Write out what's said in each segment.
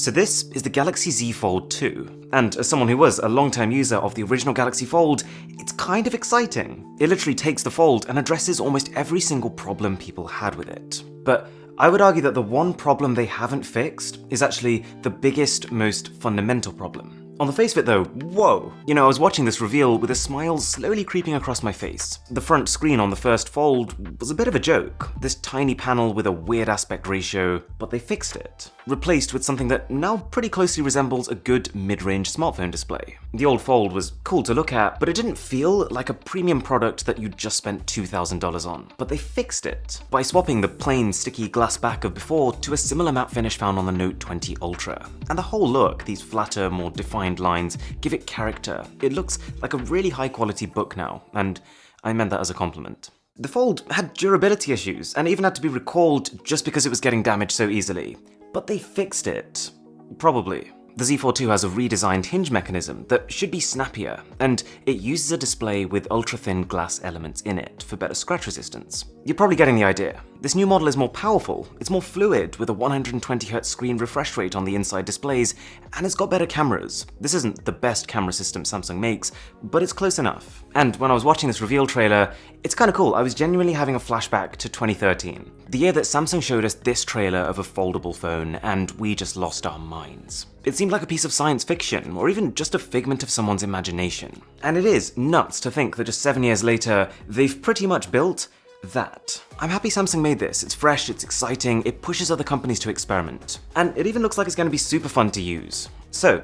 So this is the Galaxy Z Fold 2, and as someone who was a long-time user of the original Galaxy Fold, it's kind of exciting. It literally takes the Fold and addresses almost every single problem people had with it. But I would argue that the one problem they haven't fixed is actually the biggest, most fundamental problem. On the face of it though, whoa! I was watching this reveal with a smile slowly creeping across my face. The front screen on the first Fold was a bit of a joke. This tiny panel with a weird aspect ratio, but they fixed it. Replaced with something that now pretty closely resembles a good mid-range smartphone display. The old Fold was cool to look at, but it didn't feel like a premium product that you just spent $2,000 on. But they fixed it by swapping the plain sticky glass back of before to a similar matte finish found on the Note 20 Ultra. And the whole look, these flatter, more defined lines, give it character. It looks like a really high quality book now, and I meant that as a compliment. The Fold had durability issues, and even had to be recalled just because it was getting damaged so easily. But they fixed it. Probably. The Z Fold 2 has a redesigned hinge mechanism that should be snappier, and it uses a display with ultra-thin glass elements in it for better scratch resistance. You're probably getting the idea. This new model is more powerful, it's more fluid with a 120Hz screen refresh rate on the inside displays, and it's got better cameras. This isn't the best camera system Samsung makes, but it's close enough. And when I was watching this reveal trailer, it's kinda cool. I was genuinely having a flashback to 2013, the year that Samsung showed us this trailer of a foldable phone, and we just lost our minds. It seemed like a piece of science fiction, or even just a figment of someone's imagination. And it is nuts to think that just 7 years later, they've pretty much built that. I'm happy Samsung made this. It's fresh, it's exciting, it pushes other companies to experiment. And it even looks like it's going to be super fun to use. So,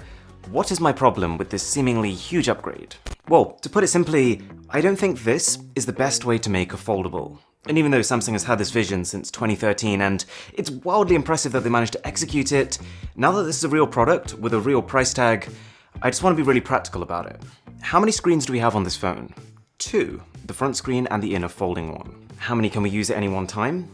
what is my problem with this seemingly huge upgrade? Well, to put it simply, I don't think this is the best way to make a foldable. And even though Samsung has had this vision since 2013, and it's wildly impressive that they managed to execute it, now that this is a real product with a real price tag, I just want to be really practical about it. How many screens do we have on this phone? 2, the front screen and the inner folding one. How many can we use at any one time?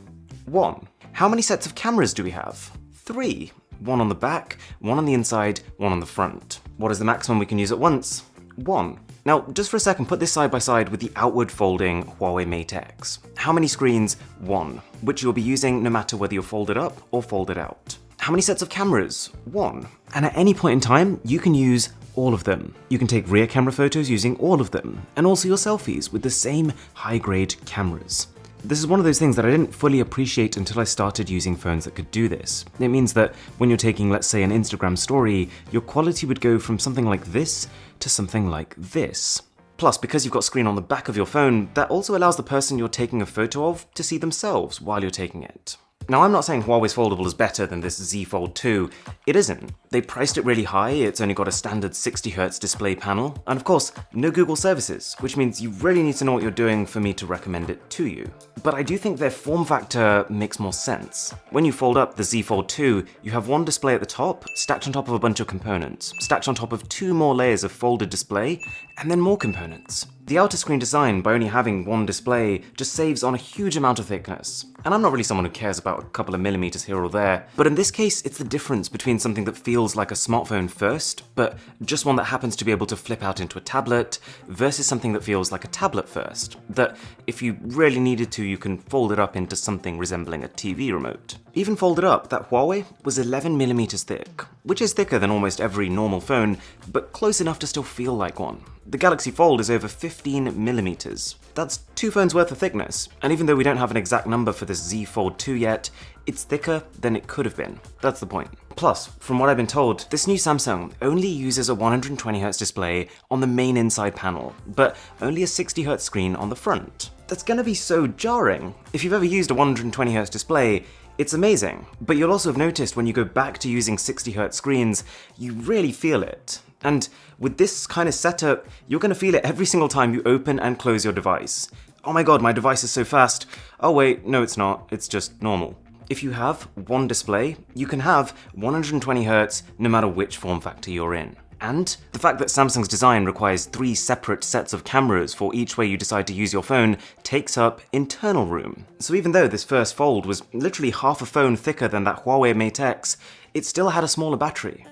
1. How many sets of cameras do we have? 3. 1 on the back, 1 on the inside, 1 on the front. What is the maximum we can use at once? 1. Now, just for a second, put this side by side with the outward folding Huawei Mate X. How many screens? 1, which you'll be using no matter whether you're folded up or folded out. How many sets of cameras? 1. And at any point in time, you can use all of them. You can take rear camera photos using all of them, and also your selfies with the same high-grade cameras. This is one of those things that I didn't fully appreciate until I started using phones that could do this. It means that when you're taking, let's say, an Instagram story, your quality would go from something like this to something like this. Plus, because you've got a screen on the back of your phone, that also allows the person you're taking a photo of to see themselves while you're taking it. Now, I'm not saying Huawei's foldable is better than this Z Fold 2. It isn't. They priced it really high, it's only got a standard 60Hz display panel, and of course, no Google services, which means you really need to know what you're doing for me to recommend it to you. But I do think their form factor makes more sense. When you fold up the Z Fold 2, you have one display at the top, stacked on top of a bunch of components, stacked on top of 2 more layers of folded display, and then more components. The outer screen design, by only having one display, just saves on a huge amount of thickness. And I'm not really someone who cares about a couple of millimeters here or there, but in this case, it's the difference between something that feels like a smartphone first, but just one that happens to be able to flip out into a tablet, versus something that feels like a tablet first, that if you really needed to, you can fold it up into something resembling a TV remote. Even folded up, that Huawei was 11mm thick, which is thicker than almost every normal phone, but close enough to still feel like one. The Galaxy Fold is over 15mm. That's 2 phones worth of thickness, and even though we don't have an exact number for this Z Fold 2 yet, it's thicker than it could have been. That's the point. Plus, from what I've been told, this new Samsung only uses a 120Hz display on the main inside panel, but only a 60Hz screen on the front. That's gonna be so jarring. If you've ever used a 120Hz display, it's amazing, but you'll also have noticed when you go back to using 60Hz screens, you really feel it. And with this kind of setup, you're going to feel it every single time you open and close your device. Oh my god, my device is so fast. Oh wait, no it's not, it's just normal. If you have one display, you can have 120Hz no matter which form factor you're in. And the fact that Samsung's design requires 3 separate sets of cameras for each way you decide to use your phone takes up internal room. So even though this first Fold was literally half a phone thicker than that Huawei Mate X, it still had a smaller battery.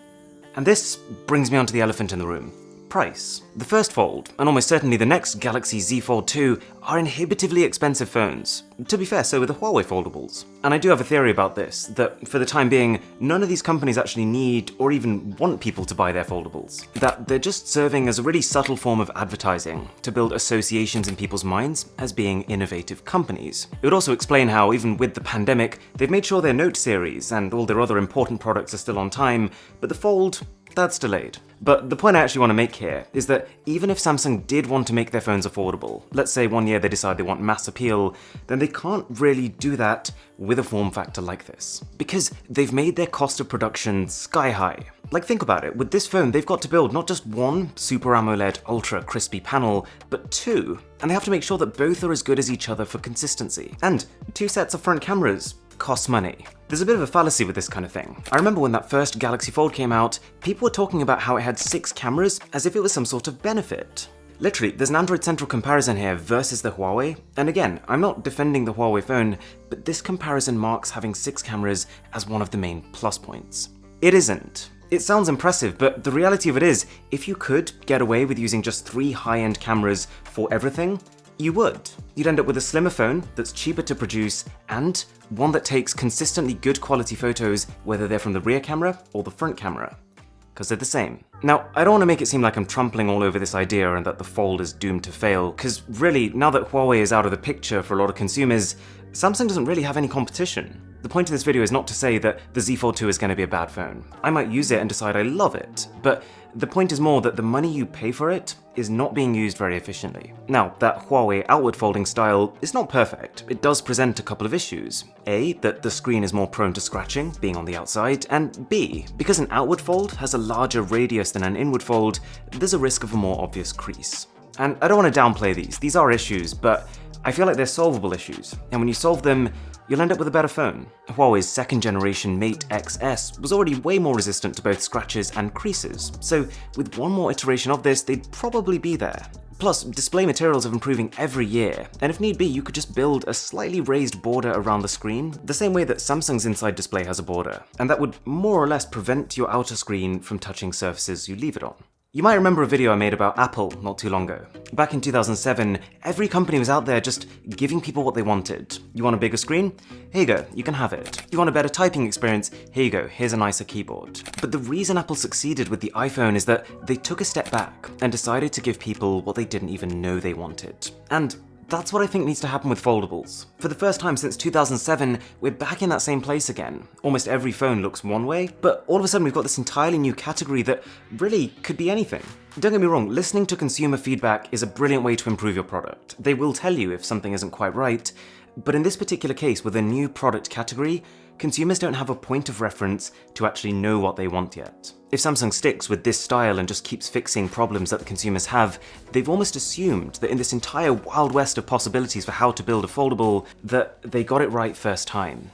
And this brings me onto the elephant in the room. price. The first Fold, and almost certainly the next Galaxy Z Fold 2, are inhibitively expensive phones. To be fair, so are the Huawei foldables. And I do have a theory about this, that for the time being, none of these companies actually need or even want people to buy their foldables. That they're just serving as a really subtle form of advertising to build associations in people's minds as being innovative companies. It would also explain how, even with the pandemic, they've made sure their Note series and all their other important products are still on time, but the Fold, that's delayed. But the point I actually want to make here is that even if Samsung did want to make their phones affordable, let's say one year they decide they want mass appeal, then they can't really do that with a form factor like this. Because they've made their cost of production sky high. Like, think about it, with this phone they've got to build not just one Super AMOLED ultra crispy panel, but two. And they have to make sure that both are as good as each other for consistency. And 2 sets of front cameras costs money. There's a bit of a fallacy with this kind of thing. I remember when that first Galaxy Fold came out, people were talking about how it had 6 cameras as if it was some sort of benefit. Literally, there's an Android Central comparison here versus the Huawei, and again, I'm not defending the Huawei phone, but this comparison marks having 6 cameras as one of the main plus points. It isn't. It sounds impressive, but the reality of it is, if you could get away with using just 3 high-end cameras for everything, you would. You'd end up with a slimmer phone that's cheaper to produce and one that takes consistently good quality photos, whether they're from the rear camera or the front camera, because they're the same. Now, I don't want to make it seem like I'm trampling all over this idea and that the Fold is doomed to fail, because really, now that Huawei is out of the picture for a lot of consumers, Samsung doesn't really have any competition. The point of this video is not to say that the Z Fold 2 is going to be a bad phone. I might use it and decide I love it, but the point is more that the money you pay for it is not being used very efficiently. Now, that Huawei outward folding style is not perfect. It does present a couple of issues. A, that the screen is more prone to scratching, being on the outside, and B, because an outward fold has a larger radius than an inward fold, there's a risk of a more obvious crease. And I don't want to downplay these are issues, but I feel like they're solvable issues, and when you solve them, you'll end up with a better phone. Huawei's second generation Mate XS was already way more resistant to both scratches and creases, so with one more iteration of this, they'd probably be there. Plus, display materials are improving every year, and if need be, you could just build a slightly raised border around the screen, the same way that Samsung's inside display has a border, and that would more or less prevent your outer screen from touching surfaces you leave it on. You might remember a video I made about Apple not too long ago. Back in 2007, every company was out there just giving people what they wanted. You want a bigger screen? Here you go, you can have it. You want a better typing experience? Here you go, here's a nicer keyboard. But the reason Apple succeeded with the iPhone is that they took a step back and decided to give people what they didn't even know they wanted. And that's what I think needs to happen with foldables. For the first time since 2007, we're back in that same place again. Almost every phone looks one way, but all of a sudden we've got this entirely new category that really could be anything. Don't get me wrong, listening to consumer feedback is a brilliant way to improve your product. They will tell you if something isn't quite right, but in this particular case with a new product category, consumers don't have a point of reference to actually know what they want yet. If Samsung sticks with this style and just keeps fixing problems that the consumers have, they've almost assumed that in this entire wild west of possibilities for how to build a foldable, that they got it right first time.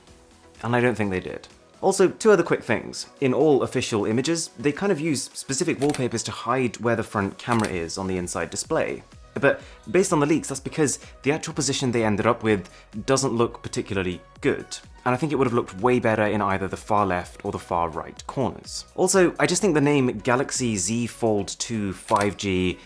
And I don't think they did. Also, 2 other quick things. In all official images, they kind of use specific wallpapers to hide where the front camera is on the inside display. But based on the leaks, that's because the actual position they ended up with doesn't look particularly good. And I think it would have looked way better in either the far left or the far right corners. Also, I just think the name Galaxy Z Fold 2 5G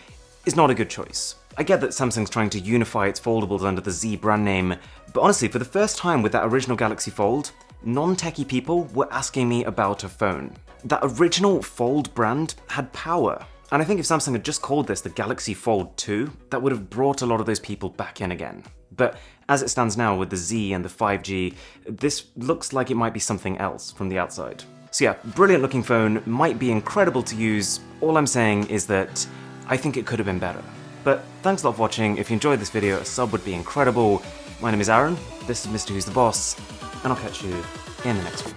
is not a good choice. I get that Samsung's trying to unify its foldables under the Z brand name, but honestly, for the first time with that original Galaxy Fold, non-techie people were asking me about a phone. That original Fold brand had power. And I think if Samsung had just called this the Galaxy Fold 2, that would have brought a lot of those people back in again. But as it stands now with the Z and the 5G, this looks like it might be something else from the outside. So yeah, brilliant looking phone, might be incredible to use. All I'm saying is that I think it could have been better. But thanks a lot for watching. If you enjoyed this video, a sub would be incredible. My name is Aaron, this is Mr. Who's the Boss, and I'll catch you in the next one.